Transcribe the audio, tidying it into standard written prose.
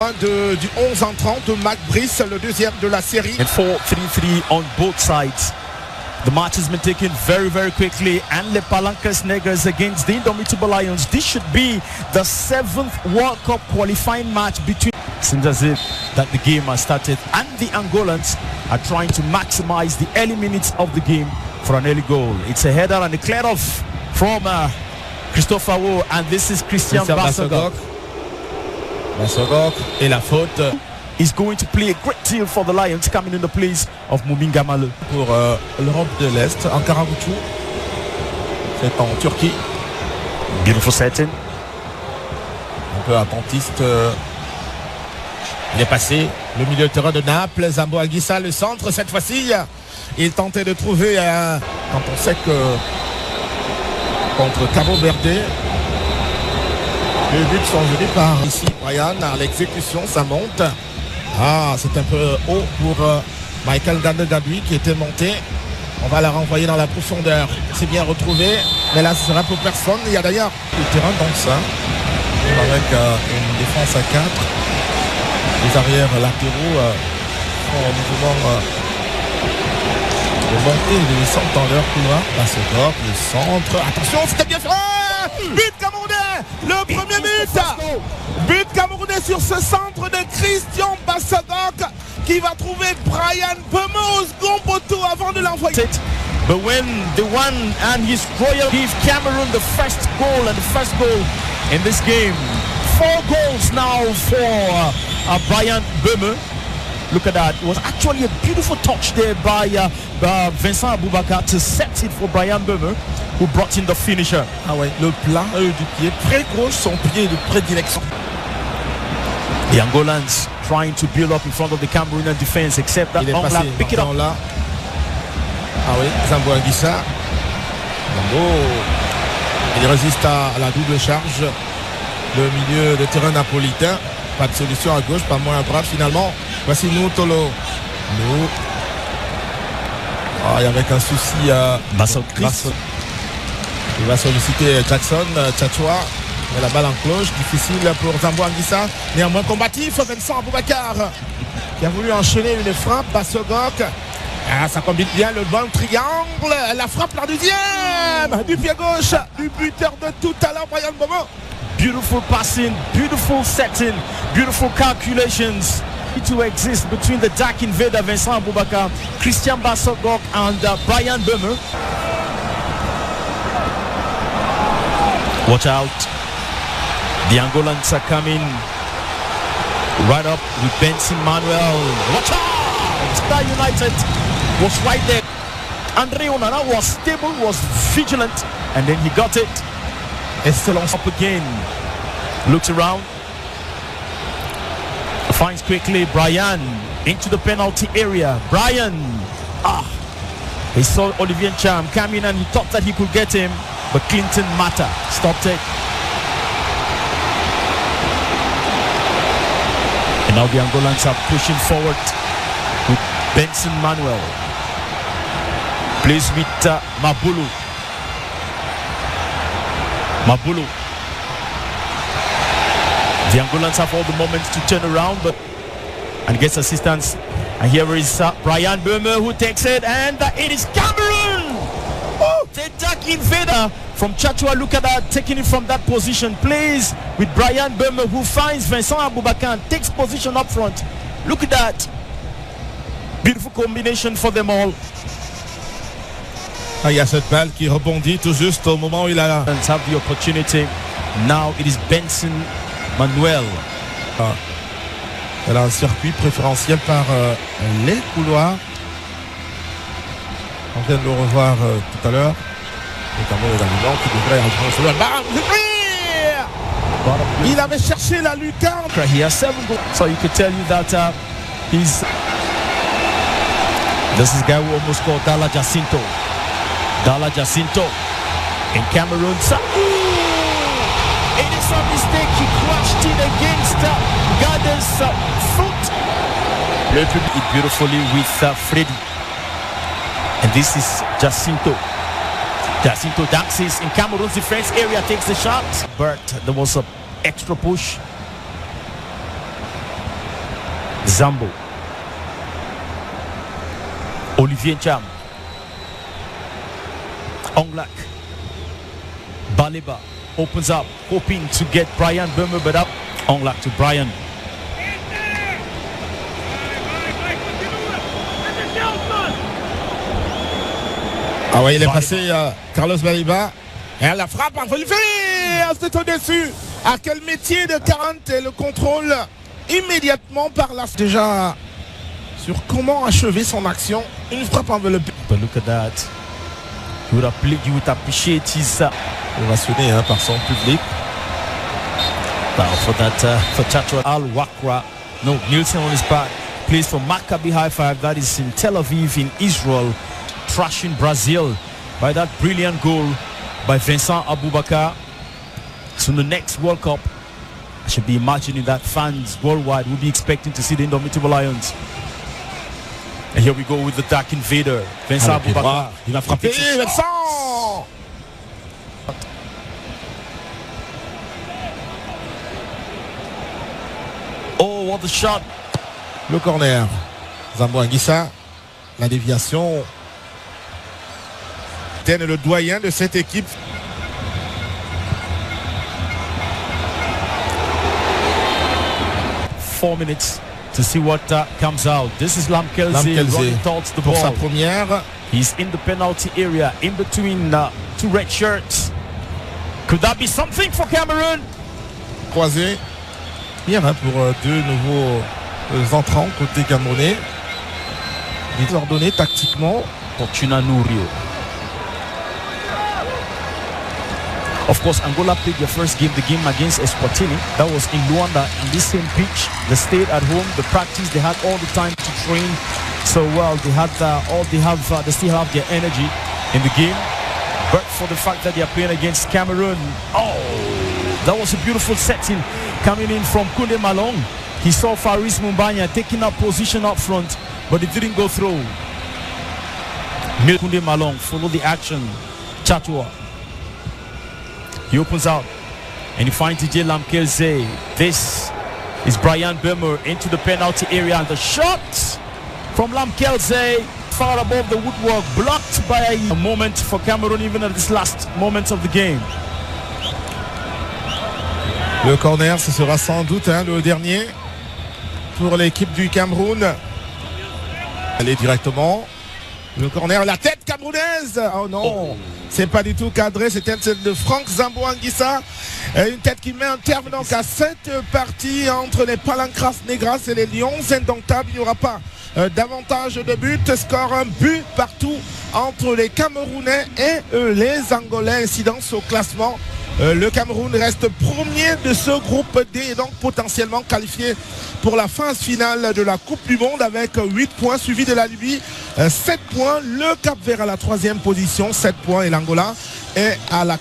Du 11 entrant de Mac Brice, le deuxième de la série. And 4-3-3 on both sides. The match has been taken very, very quickly. And the Palancas Negras against the Indomitable Lions. This should be the 7th World Cup qualifying match between. Seems as if that the game has started, and the Angolans are trying to maximize the early minutes of the game for an early goal. It's a header and a clear off from Christopher Wu, and this is Christian Bassogok. Bassogok et la faute. Is going to play a great deal for the Lions, coming in the place of Muminga Malo. Pour l'Europe de l'Est, en Karagucu. C'est en Turquie. Beautiful setting. Un peu attentiste. Il est passé. Le milieu de terrain de Naples. Zambo Anguissa, le centre cette fois-ci. Il tentait de trouver quand on sait que contre Cabo Verde, les buts sont venus par ici Brian à l'exécution, ça monte. Ah, c'est un peu haut pour Michael Gadouy qui était monté. On va la renvoyer dans la profondeur. C'est bien retrouvé, mais là ce sera pour personne. Il y a d'ailleurs le terrain dans ça, avec une défense à 4. Les arrières latéraux sont en mouvement de montée et de descente dans leur couloir. Là c'est top, le centre. Attention, c'était bien fait. But camerounais, le premier but. But camerounais sur ce centre de Christian Bassogok qui va trouver Brian Bemo au second poteau avant de l'envoyer. But when the one and his royal give Cameroon the first goal in this game. 4 goals now for Brian Bemo. Look at that. It was actually a beautiful touch there by Vincent Aboubakar to set it for Brian Bemo, who brought in the finisher. Ah ouais, le plat du pied, très gauche, son pied de prédilection. The Angolans trying to build up in front of the Cameroonian defense, except that Ongla pick it up. Là. Ah oui, Zambo Anguissa. Zambo, il résiste à la double charge. Le milieu de terrain napolitain. Pas de solution à gauche, pas moins à droite finalement. Voici Noutolo. Ah, et avec un souci à Bassogok. Il va solliciter Jackson Tchatchoua. Et la balle en cloche, difficile pour Zambo Anguissa. Néanmoins combatif, Vincent Aboubakar qui a voulu enchaîner une frappe. Bassogok. Ah, ça combine bien le bon triangle. La frappe, la deuxième du pied gauche du buteur de tout à l'heure, Brian Bemo. Beautiful passing, beautiful setting, beautiful calculations to exist between the Dark Invader Vincent Aboubakar, Christian Bassogok and Brian Bemo. Watch out. The Angolans are coming right up with Benson Manuel. Watch out! Star United was right there. Andre Onana was stable, was vigilant, and then he got it. Excellence up again. Looks around. Finds quickly Brian into the penalty area. Brian. He saw Olivier Cham come in and he thought that he could get him, but Clinton Mata stopped it. And now the Angolans are pushing forward with Benson Manuel. Plays with Mabulu. The Angolans have all the moments to turn around, and gets assistance. And here is Brian Bemo who takes it, and it is Cameroon. The Dark Invader from Tchatchoua. Look at that, taking it from that position. Plays with Brian Bemo who finds Vincent Aboubakar and takes position up front. Look at that. Beautiful combination for them all. Ah, il y a cette balle qui rebondit tout juste au moment où il a... Have the opportunity. Now it is Benson Manuel. Elle a un circuit préférentiel par les couloirs. On vient de le revoir tout à l'heure. Notamment les Allemands qui devraient il avait cherché la lucarne. He has 7 goals. So you could tell you that this is a guy who almost called Dala Jacinto. Dala Jacinto in Cameroon. It is a mistake. He crashed it against Gardner's foot. Le public beautifully with Freddy. And this is Jacinto. Jacinto dances in Cameroon's defense area, takes the shot. But there was an extra push. Zambo. Olivier Cham. Onglak. Baleba opens up, hoping to get Brian Burmer, but up. Onglak to Brian. Ah ouais, il est passé Carlos Baleba. Et la frappe, il fait c'est au-dessus. À quel métier de 40 et le contrôle immédiatement par la... Déjà sur comment achever son action. Une frappe enveloppée. But look at that. You would appreciate his... ovationné par son public. For that, for Chacho Al-Wakra. No, Nielsen on his back. Plays for Maccabi Haifa. That is in Tel Aviv in Israel. Trashing Brazil by that brilliant goal by Vincent Aboubakar. So the next World Cup, I should be imagining that fans worldwide will be expecting to see the Indomitable Lions. And here we go with the Dark Invader. Vincent Aboubakar. Il va frapper. Vincent! Oh, what a shot! Le corner. Zambo Anguissa. La déviation. Ten est le doyen de cette équipe. Four minutes to see what comes out. This is Lamkelze running towards the pour ball. sa première. He's in the penalty area, in between two red shirts. Could that be something for Cameroon? Croisé. Bien pour deux nouveaux entrants côté camerounais. Il est ordonné tactiquement. Fortuna Nurio. Of course, Angola played their first game, the game against Eswatini. That was in Luanda, on this same pitch. They stayed at home, the practice, they had all the time to train. So well, they had they still have their energy in the game. But for the fact that they are playing against Cameroon, that was a beautiful setting coming in from Kunde Malong. He saw Faris Mumbanya taking up position up front, but it didn't go through. Kunde Malong follow the action. Chatua. He opens out and he finds DJ Lamkelze. This is Brian Burmer into the penalty area, and the shot from Lamkelze far above the woodwork, blocked by a moment for Cameroon even at this last moment of the game. Le corner, ce sera sans doute le dernier pour l'équipe du Cameroun. Allez directement. Le corner, la tête camerounaise. Oh non, c'est pas du tout cadré. C'était celle de Franck Zambo Anguissa. Une tête qui met un terme donc à cette partie entre les Palancras Negras et les Lions Indomptables. Il n'y aura pas davantage de buts. Score un but partout entre les Camerounais et les Angolais. Incidence au classement. Le Cameroun reste premier de ce groupe D et donc potentiellement qualifié pour la phase finale de la Coupe du Monde avec 8 points, suivi de la Libye 7 points, le Cap-Vert à la 3e position 7 points et l'Angola est à la